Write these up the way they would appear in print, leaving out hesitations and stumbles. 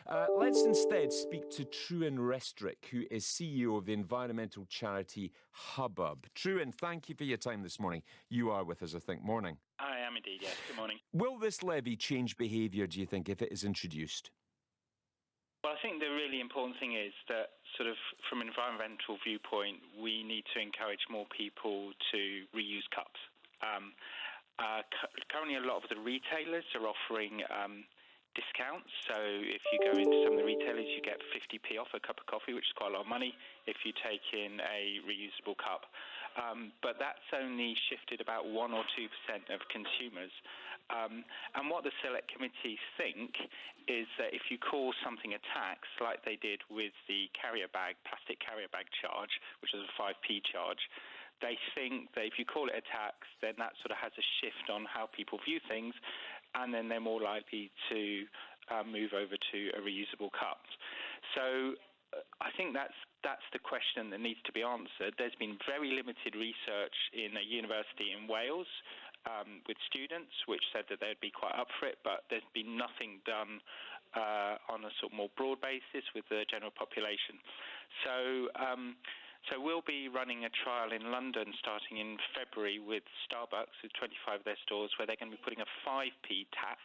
Let's instead speak to Trewin Restorick, who is CEO of the environmental charity Hubbub. Trewin, thank you for your time this morning. You are with us, I think. Morning. I am indeed, yes. Good morning. Will this levy change behaviour, do you think, if it is introduced? Well, I think the really important thing is that sort of from an environmental viewpoint, we need to encourage more people to reuse cups. Currently, a lot of the retailers are offering discounts. So if you go into some of the retailers, you get 50p off a cup of coffee, which is quite a lot of money if you take in a reusable cup. But that's only shifted about 1 or 2% of consumers. And what the Select Committee think is that if you call something a tax, like they did with the plastic carrier bag charge, which is a 5p charge, they think that if you call it a tax, then that sort of has a shift on how people view things, and then they're more likely to move over to a reusable cup. So I think that's the question that needs to be answered. There's been very limited research in a university in Wales with students, which said that they'd be quite up for it, but there's been nothing done on a sort of more broad basis with the general population. So we'll be running a trial in London starting in February with Starbucks, with 25 of their stores, where they're going to be putting a 5p tax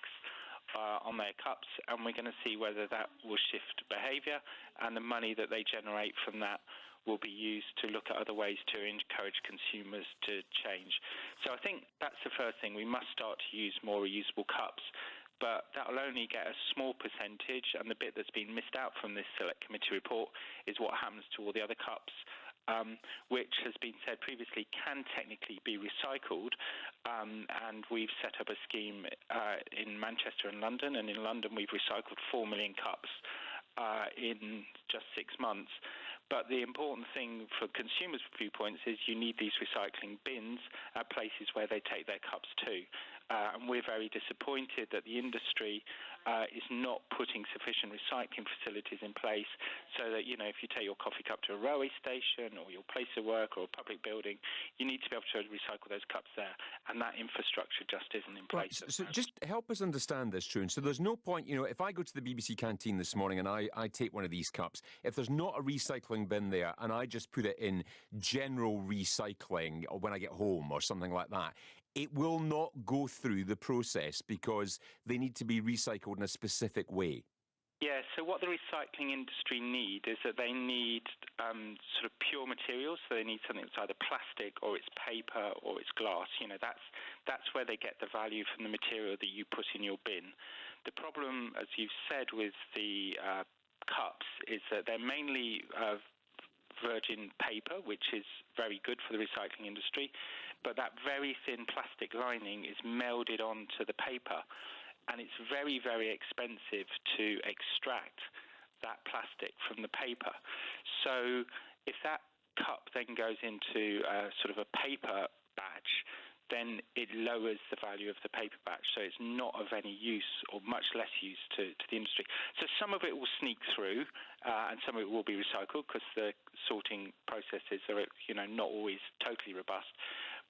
on their cups, and we're going to see whether that will shift behaviour, and the money that they generate from that will be used to look at other ways to encourage consumers to change. So I think that's the first thing. We must start to use more reusable cups, but that will only get a small percentage, and the bit that's been missed out from this Select Committee report is what happens to all the other cups, which has been said previously can technically be recycled, and we've set up a scheme in Manchester and London, and in London we've recycled 4 million cups in just 6 months. But the important thing for consumers' viewpoints is you need these recycling bins at places where they take their cups to. And we're very disappointed that the industry is not putting sufficient recycling facilities in place so that, you know, if you take your coffee cup to a railway station or your place of work or a public building, you need to be able to recycle those cups there. And that infrastructure just isn't in place. Right, so just help us understand this, Trewin. So there's no point, you know, if I go to the BBC canteen this morning and I take one of these cups, if there's not a recycling bin there and I just put it in general recycling or when I get home or something like that, it will not go through the process because they need to be recycled in a specific way. Yeah, so what the recycling industry need is that they need sort of pure materials. So they need something that's either plastic or it's paper or it's glass. You know, that's where they get the value from the material that you put in your bin. The problem, as you've said, with the cups is that they're mainly virgin paper, which is very good for the recycling industry, but that very thin plastic lining is melded onto the paper, and it's very, very expensive to extract that plastic from the paper. So if that cup then goes into sort of a paper batch, then it lowers the value of the paper batch. So it's not of any use or much less use to the industry. So some of it will sneak through and some of it will be recycled because the sorting processes are, you know, not always totally robust.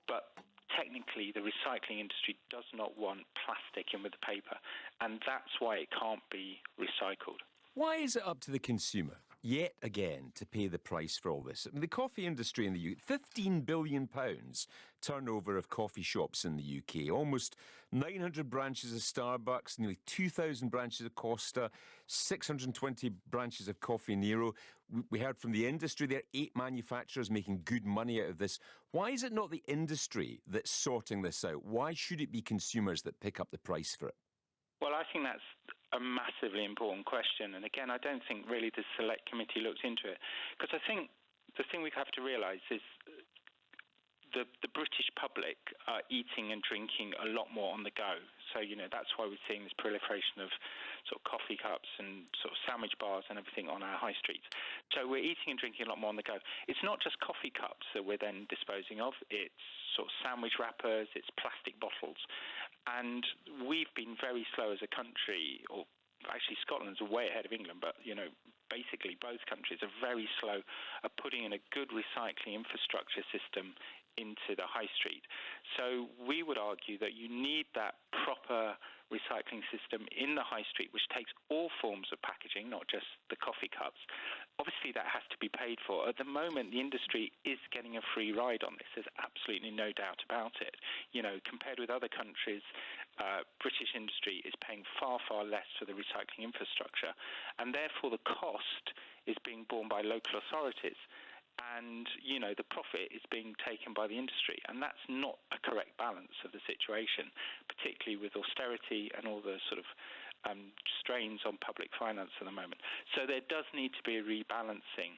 But technically, the recycling industry does not want plastic in with the paper, and that's why it can't be recycled. Why is it up to the consumer, yet again, to pay the price for all this? I mean, the coffee industry in the UK, £15 billion turnover of coffee shops in the UK, almost 900 branches of Starbucks, nearly 2,000 branches of Costa, 620 branches of Coffee Nero. We heard from the industry there, 8 manufacturers making good money out of this. Why is it not the industry that's sorting this out? Why should it be consumers that pick up the price for it? Well, I think that's a massively important question. And again, I don't think really the Select Committee looks into it. Because I think the thing we have to realise is the British public are eating and drinking a lot more on the go. So, you know, that's why we're seeing this proliferation of sort of coffee cups and sort of sandwich bars and everything on our high streets. So we're eating and drinking a lot more on the go. It's not just coffee cups that we're then disposing of. It's sort of sandwich wrappers, it's plastic bottles. And we've been very slow as a country, or actually Scotland's way ahead of England, but, you know, basically both countries are very slow at putting in a good recycling infrastructure system into the high street. So we would argue that you need that proper recycling system in the high street, which takes all forms of packaging, not just the coffee cups. Obviously, that has to be paid for. At the moment, the industry is getting a free ride on this. There's absolutely no doubt about it. You know, compared with other countries, British industry is paying far, far less for the recycling infrastructure, and therefore the cost is being borne by local authorities. And, you know, the profit is being taken by the industry. And that's not a correct balance of the situation, particularly with austerity and all the sort of strains on public finance at the moment. So there does need to be a rebalancing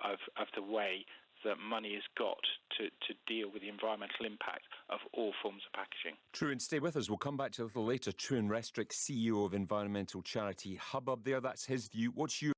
of the way that money is got to deal with the environmental impact of all forms of packaging. Trewin, stay with us. We'll come back to you a little later. Trewin Restorick, CEO of environmental charity Hubbub there. That's his view. What's your